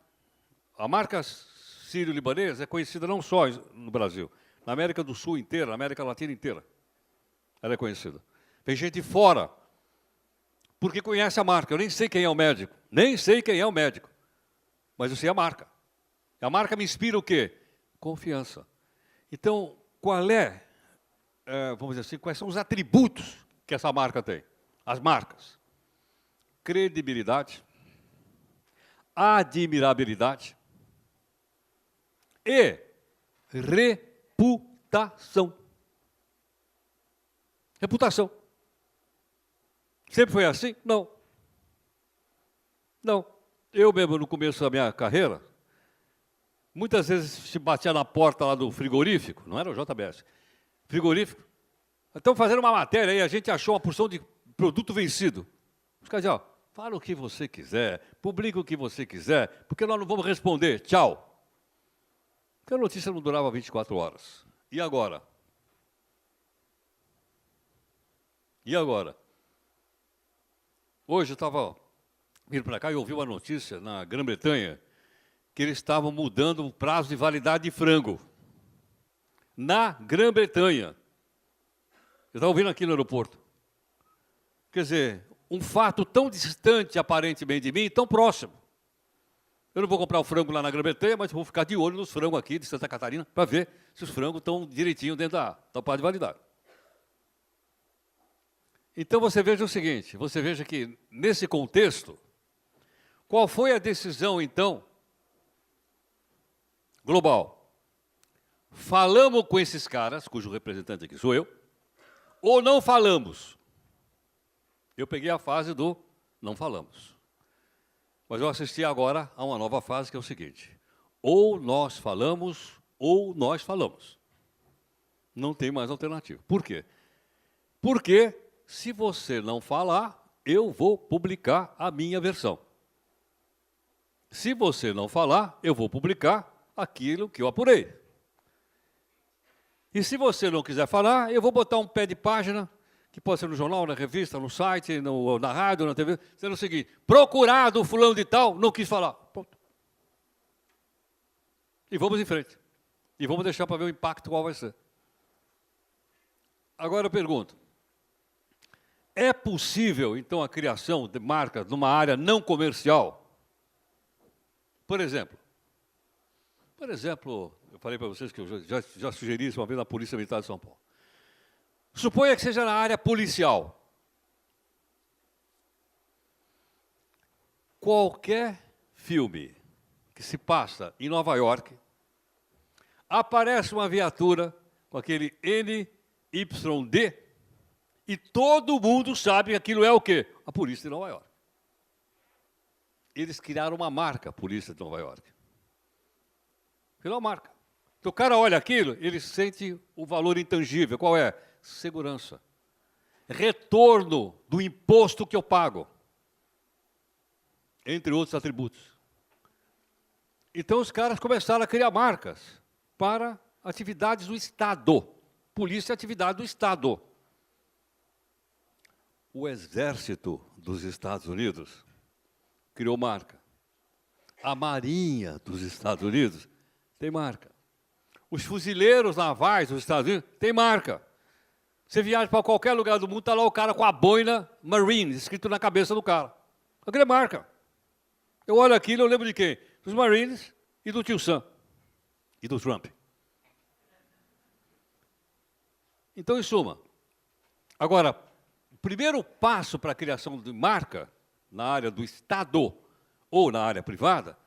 A marca Sírio-Libanês é conhecida não só no Brasil, na América do Sul inteira, na América Latina inteira. Ela é conhecida. Tem gente fora, porque conhece a marca. Eu nem sei quem é o médico. Nem sei quem é o médico. Mas eu sei a marca. A marca me inspira o quê? Confiança. Então, vamos dizer assim, quais são os atributos que essa marca tem? As marcas. Credibilidade, admirabilidade e reputação. Reputação. Sempre foi assim? Não. Não. Eu mesmo, no começo da minha carreira, muitas vezes se batia na porta lá do frigorífico, não era o JBS, frigorífico, estão fazendo uma matéria aí, a gente achou uma porção de produto vencido. Os caras diziam, fala o que você quiser, publica o que você quiser, porque nós não vamos responder, tchau. Porque a notícia não durava 24 horas. E agora? E agora? Hoje eu estava vindo para cá e ouvi uma notícia na Grã-Bretanha que eles estavam mudando o prazo de validade de frango. Na Grã-Bretanha. Eu estava ouvindo aqui no aeroporto. Quer dizer, um fato tão distante, aparentemente, de mim, e tão próximo. Eu não vou comprar o frango lá na Grã-Bretanha, mas vou ficar de olho nos frangos aqui de Santa Catarina para ver se os frangos estão direitinho dentro da parte de validade. Então, você veja o seguinte, você veja que, nesse contexto, qual foi a decisão, então, global? Falamos com esses caras, cujo representante aqui sou eu, ou não falamos? Eu peguei a fase do não falamos. Mas eu assisti agora a uma nova fase, que é o seguinte: ou nós falamos, ou nós falamos. Não tem mais alternativa. Por quê? Porque, se você não falar, eu vou publicar a minha versão. Se você não falar, eu vou publicar aquilo que eu apurei. E se você não quiser falar, eu vou botar um pé de página, que pode ser no jornal, na revista, no site, na rádio, na TV, sendo o seguinte: procurado fulano de tal, não quis falar. Ponto. E vamos em frente. E vamos deixar para ver o impacto qual vai ser. Agora eu pergunto: é possível, então, a criação de marcas numa área não comercial? Por exemplo, eu falei para vocês que eu já sugeri isso uma vez na Polícia Militar de São Paulo. Suponha que seja na área policial. Qualquer filme que se passa em Nova York, aparece uma viatura com aquele NYD e todo mundo sabe que aquilo é o quê? A polícia de Nova York. Eles criaram uma marca, a polícia de Nova York. Criaram uma marca. Então o cara olha aquilo, ele sente o valor intangível. Qual é? Segurança. Retorno do imposto que eu pago. Entre outros atributos. Então os caras começaram a criar marcas para atividades do Estado. Polícia é atividade do Estado. O Exército dos Estados Unidos criou marca. A Marinha dos Estados Unidos tem marca. Os fuzileiros navais dos Estados Unidos têm marca. Você viaja para qualquer lugar do mundo, está lá o cara com a boina Marine, escrito na cabeça do cara. Aquilo é marca. Eu olho aquilo, eu lembro de quem? Dos Marines e do tio Sam. E do Trump. Então, em suma, agora, o primeiro passo para a criação de marca na área do Estado ou na área privada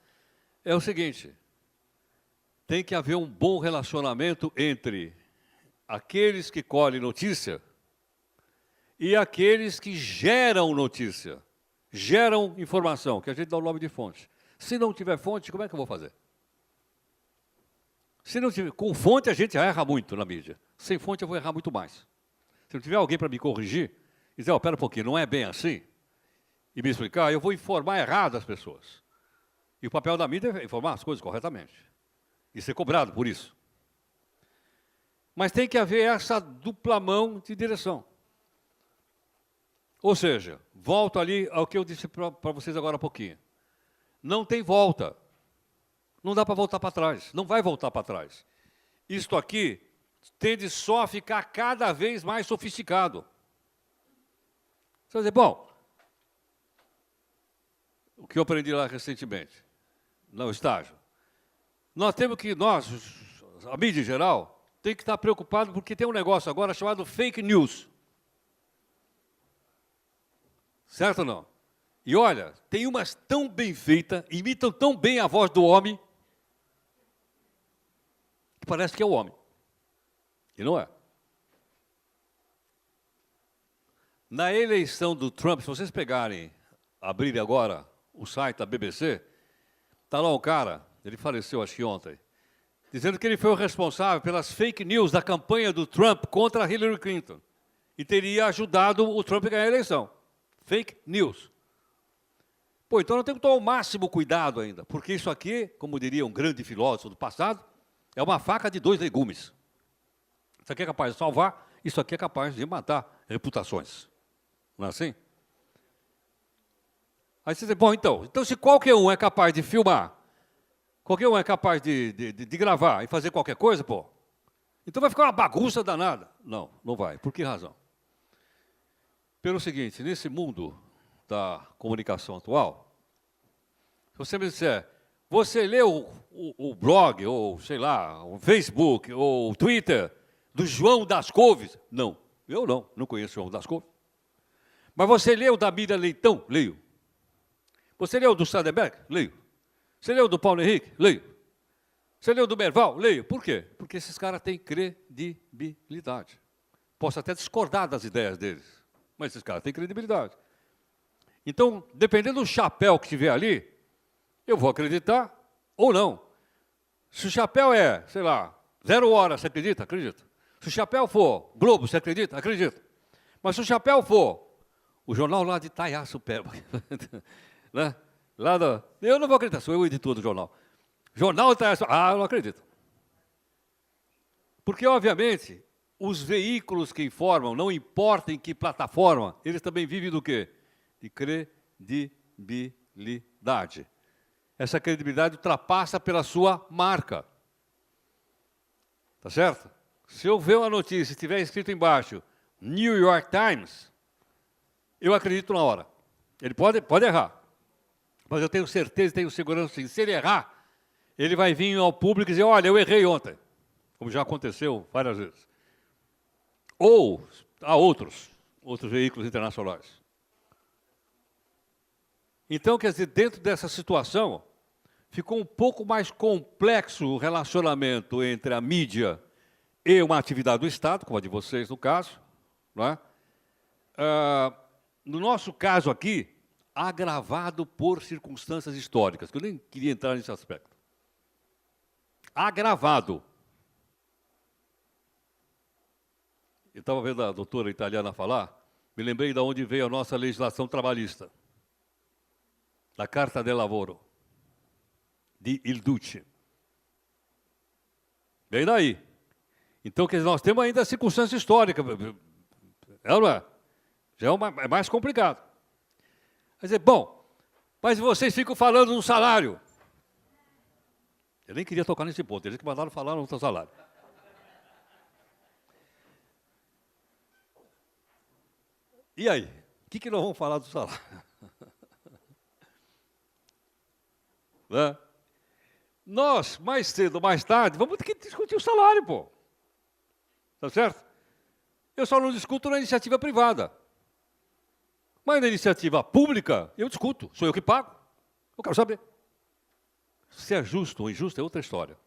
é o seguinte: tem que haver um bom relacionamento entre aqueles que colhem notícia e aqueles que geram notícia, geram informação, que a gente dá o nome de fonte. Se não tiver fonte, como é que eu vou fazer? Se não tiver, com fonte a gente erra muito na mídia. Sem fonte eu vou errar muito mais. Se não tiver alguém para me corrigir, e dizer, espera um pouquinho, não é bem assim, e me explicar, eu vou informar errado as pessoas. E o papel da mídia é informar as coisas corretamente. E ser cobrado por isso. Mas tem que haver essa dupla mão de direção. Ou seja, volto ali ao que eu disse para vocês agora há pouquinho. Não tem volta. Não dá para voltar para trás. Não vai voltar para trás. Isto aqui tende só a ficar cada vez mais sofisticado. Você vai dizer, bom, o que eu aprendi lá recentemente, no estágio, nós temos que, a mídia em geral, tem que estar preocupado porque tem um negócio agora chamado fake news. Certo ou não? E olha, tem umas tão bem feitas, imitam tão bem a voz do homem, que parece que é o homem. E não é. Na eleição do Trump, se vocês pegarem, abrirem agora o site da BBC, está lá um cara, ele faleceu acho que ontem, dizendo que ele foi o responsável pelas fake news da campanha do Trump contra Hillary Clinton. E teria ajudado o Trump a ganhar a eleição. Fake news. Pô, então nós temos que tomar o máximo cuidado ainda, porque isso aqui, como diria um grande filósofo do passado, é uma faca de dois legumes. Isso aqui é capaz de salvar, isso aqui é capaz de matar reputações. Não é assim? Aí você diz, bom, então se qualquer um é capaz de filmar, qualquer um é capaz de gravar e fazer qualquer coisa, pô, então vai ficar uma bagunça danada. Não, não vai. Por que razão? Pelo seguinte, nesse mundo da comunicação atual, se você me disser, você leu o blog, ou sei lá, o Facebook, ou o Twitter do João das Couves? Não, eu não conheço o João das Couves. Mas você leu da Miriam Leitão? Leio. Você leu do Saderberg? Leio. Você leu do Paulo Henrique? Leio. Você leu do Merval? Leio. Por quê? Porque esses caras têm credibilidade. Posso até discordar das ideias deles, mas esses caras têm credibilidade. Então, dependendo do chapéu que tiver ali, eu vou acreditar ou não. Se o chapéu é, sei lá, 0 Hora, você acredita? Acredito. Se o chapéu for Globo, você acredita? Acredito. Mas se o chapéu for o jornal lá de Itaiaçupeba, né? Eu não vou acreditar, sou eu o editor do jornal. Jornal de Itaiaçupeba, eu não acredito. Porque, obviamente, os veículos que informam, não importa em que plataforma, eles também vivem do quê? De credibilidade. Essa credibilidade ultrapassa pela sua marca. Tá certo? Se eu ver uma notícia e estiver escrito embaixo, New York Times, eu acredito na hora. Ele pode errar. Mas eu tenho certeza, tenho segurança, sim. Se ele errar, ele vai vir ao público e dizer, olha, eu errei ontem. Como já aconteceu várias vezes. Ou há outros veículos internacionais. Então, quer dizer, dentro dessa situação, ficou um pouco mais complexo o relacionamento entre a mídia e uma atividade do Estado, como a de vocês, no caso. Não é? No nosso caso aqui, agravado por circunstâncias históricas, que eu nem queria entrar nesse aspecto. Agravado. Eu estava vendo a doutora italiana falar, me lembrei de onde veio a nossa legislação trabalhista. Da Carta del Lavoro, de Il Duce. Vem daí. Então, quer dizer, nós temos ainda a circunstância histórica. É ou não é? Já é mais complicado. Quer dizer, bom, mas vocês ficam falando no salário. Eu nem queria tocar nesse ponto, eles que mandaram falar no salário. E aí? O que nós vamos falar do salário? Né? Nós, mais cedo ou mais tarde, vamos ter que discutir o salário, pô. Tá certo? Eu só não discuto na iniciativa privada. Mas na iniciativa pública, eu discuto. Sou eu que pago. Eu quero saber. Se é justo ou injusto é outra história.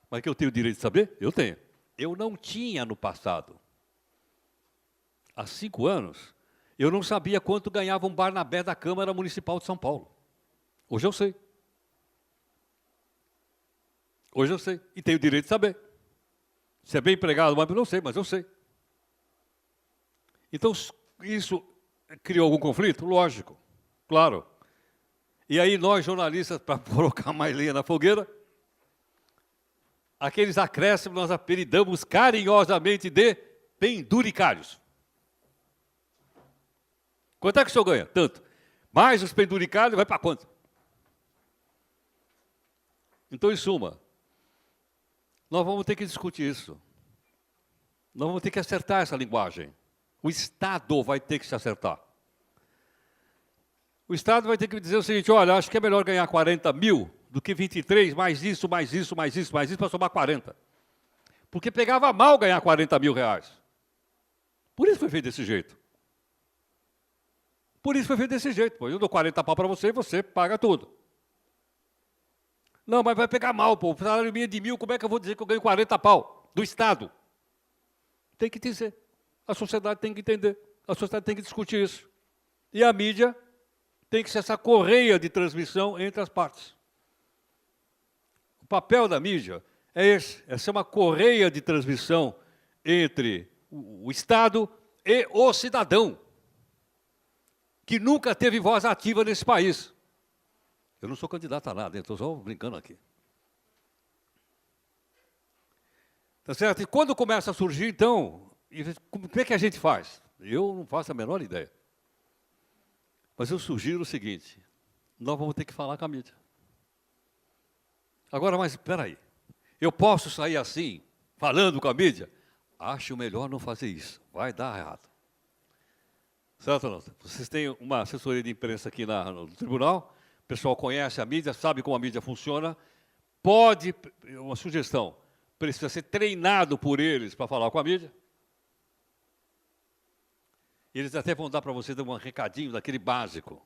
Mas que eu tenho o direito de saber? Eu tenho. Eu não tinha no passado. Há 5 anos, eu não sabia quanto ganhava um Barnabé da Câmara Municipal de São Paulo. Hoje eu sei. Hoje eu sei. E tenho o direito de saber. Se é bem empregado, mas eu não sei, mas eu sei. Então, isso criou algum conflito? Lógico, claro. E aí nós, jornalistas, para colocar mais lenha na fogueira, aqueles acréscimos nós apelidamos carinhosamente de penduricários. Quanto é que o senhor ganha? Tanto. Mais os penduricários vai para quanto? Então, em suma, nós vamos ter que discutir isso. Nós vamos ter que acertar essa linguagem. O Estado vai ter que se acertar. O Estado vai ter que dizer o seguinte, olha, acho que é melhor ganhar 40 mil do que 23, mais isso, mais isso, mais isso, mais isso, para somar 40. Porque pegava mal ganhar 40 mil reais. Por isso foi feito desse jeito. Por isso foi feito desse jeito. Pô. Eu dou 40 pau para você e você paga tudo. Não, mas vai pegar mal, pô. O salário mínimo é de 1.000, como é que eu vou dizer que eu ganho 40 pau? Do Estado. Tem que dizer. A sociedade tem que entender. A sociedade tem que discutir isso. E a mídia tem que ser essa correia de transmissão entre as partes. O papel da mídia é esse, é ser uma correia de transmissão entre o Estado e o cidadão, que nunca teve voz ativa nesse país. Eu não sou candidato a nada, estou só brincando aqui. Tá certo? E quando começa a surgir, então, como é que a gente faz? Eu não faço a menor ideia. Mas eu sugiro o seguinte, nós vamos ter que falar com a mídia. Agora, mas espera aí, eu posso sair assim, falando com a mídia? Acho melhor não fazer isso, vai dar errado. Certo ou não? Vocês têm uma assessoria de imprensa aqui no tribunal, o pessoal conhece a mídia, sabe como a mídia funciona, pode, uma sugestão, precisa ser treinado por eles para falar com a mídia. Eles até vão dar para você um recadinho daquele básico.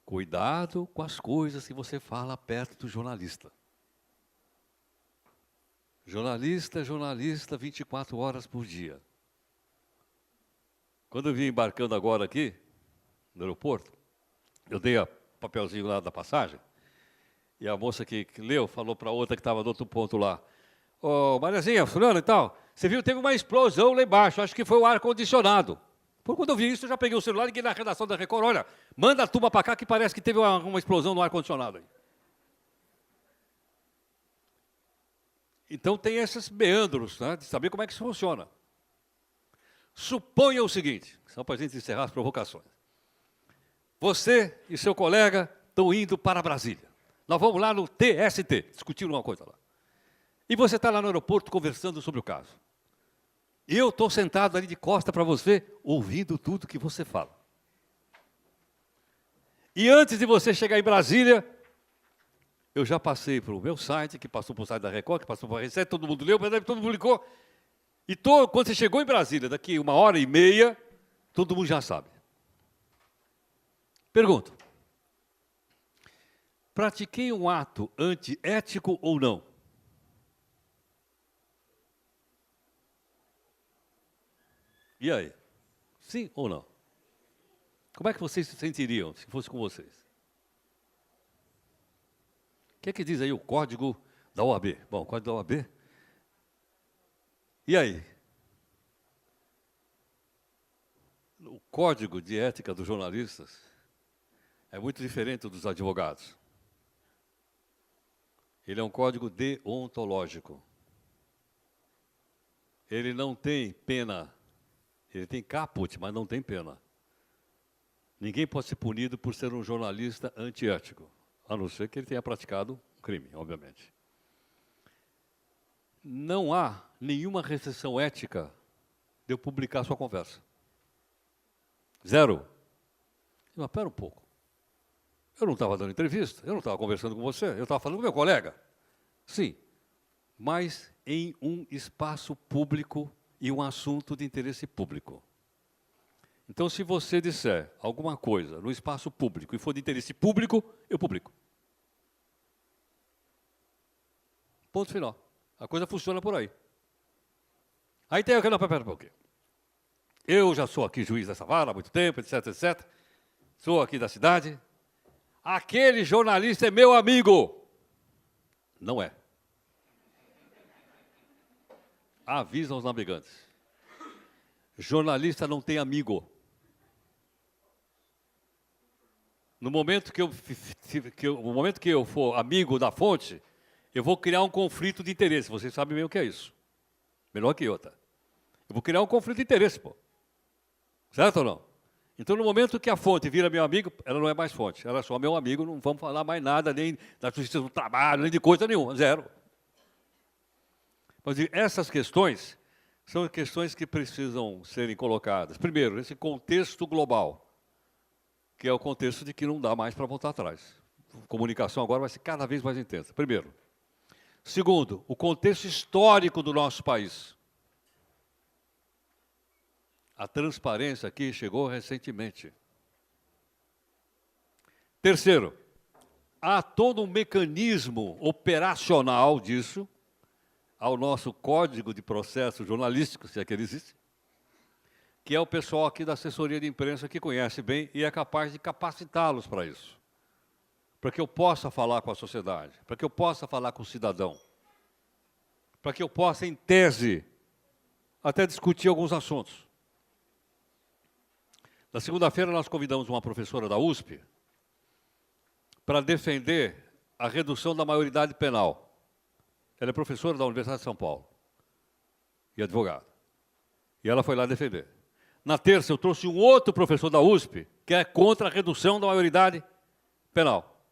Cuidado com as coisas que você fala perto do jornalista. Jornalista, 24 horas por dia. Quando eu vim embarcando agora aqui, no aeroporto, eu dei o papelzinho lá da passagem, e a moça que leu falou para a outra que estava do outro ponto lá, ô, Mariazinha, fulano e tal, você viu, teve uma explosão lá embaixo, acho que foi o ar-condicionado. Por quando eu vi isso, eu já peguei o celular e liguei na redação da Record, olha, manda a turma para cá que parece que teve uma explosão no ar-condicionado aí. Então tem esses meandros, né, de saber como é que isso funciona. Suponha o seguinte, só para a gente encerrar as provocações. Você e seu colega estão indo para Brasília. Nós vamos lá no TST, discutir uma coisa lá. E você está lá no aeroporto conversando sobre o caso. E eu estou sentado ali de costa para você, ouvindo tudo que você fala. E antes de você chegar em Brasília, eu já passei para o meu site, que passou para o site da Record, que passou para a R7, todo mundo leu, todo mundo publicou. E quando você chegou em Brasília, daqui 1h30, todo mundo já sabe. Pergunto. Pratiquei um ato antiético ou não? E aí? Sim ou não? Como é que vocês se sentiriam se fosse com vocês? O que é que diz aí o código da OAB? Bom, o código da OAB. E aí? O código de ética dos jornalistas é muito diferente dos advogados. Ele é um código deontológico. Ele não tem pena. Ele tem caput, mas não tem pena. Ninguém pode ser punido por ser um jornalista antiético, a não ser que ele tenha praticado um crime, obviamente. Não há nenhuma restrição ética de eu publicar sua conversa. Zero. Mas espera um pouco. Eu não estava dando entrevista, eu não estava conversando com você, eu estava falando com meu colega. Sim, mas em um espaço público e um assunto de interesse público. Então, se você disser alguma coisa no espaço público e for de interesse público, eu publico. Ponto final. A coisa funciona por aí. Aí tem aquela... Pera um pouquinho. Eu já sou aqui juiz dessa vara há muito tempo, etc, etc. Sou aqui da cidade. Aquele jornalista é meu amigo. Não é. Avisa aos navegantes. Jornalista não tem amigo. No momento que eu for amigo da fonte, eu vou criar um conflito de interesse. Vocês sabem bem o que é isso. Melhor que eu, tá? Eu vou criar um conflito de interesse, pô. Certo ou não? Então, no momento que a fonte vira meu amigo, ela não é mais fonte. Ela é só meu amigo, não vamos falar mais nada, nem da justiça do trabalho, nem de coisa nenhuma. Zero. Mas essas questões são questões que precisam serem colocadas. Primeiro, nesse contexto global, que é o contexto de que não dá mais para voltar atrás. A comunicação agora vai ser cada vez mais intensa. Primeiro. Segundo, o contexto histórico do nosso país. A transparência aqui chegou recentemente. Terceiro, há todo um mecanismo operacional disso, ao nosso Código de Processo Jornalístico, se é que ele existe, que é o pessoal aqui da assessoria de imprensa que conhece bem e é capaz de capacitá-los para isso. Para que eu possa falar com a sociedade, para que eu possa falar com o cidadão, para que eu possa, em tese, até discutir alguns assuntos. Na segunda-feira, nós convidamos uma professora da USP para defender a redução da maioridade penal. Ela é professora da Universidade de São Paulo e advogada. E ela foi lá defender. Na terça, eu trouxe um outro professor da USP que é contra a redução da maioridade penal.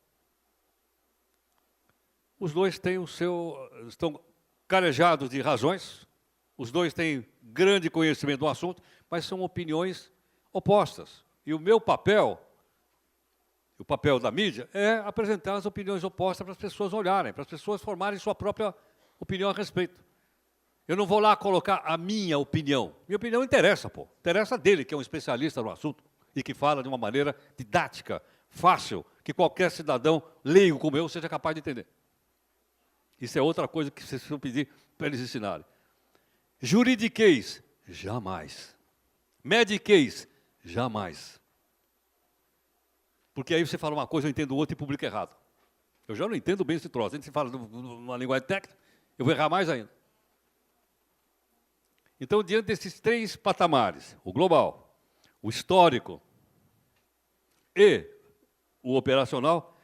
Os dois têm estão carejados de razões, os dois têm grande conhecimento do assunto, mas são opiniões opostas. E o meu papel, o papel da mídia, é apresentar as opiniões opostas para as pessoas olharem, para as pessoas formarem sua própria opinião a respeito. Eu não vou lá colocar a minha opinião. Minha opinião interessa, pô. Interessa dele, que é um especialista no assunto e que fala de uma maneira didática, fácil, que qualquer cidadão leigo como eu seja capaz de entender. Isso é outra coisa que vocês precisam pedir para eles ensinarem. Juridiquês, jamais. Mediquês, jamais. Porque aí você fala uma coisa, eu entendo outra e publico errado. Eu já não entendo bem esse troço. A gente fala numa linguagem técnica, eu vou errar mais ainda. Então, diante desses 3 patamares, o global, o histórico e o operacional,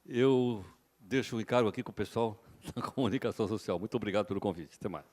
eu deixo o encargo aqui com o pessoal da comunicação social. Muito obrigado pelo convite. Até mais.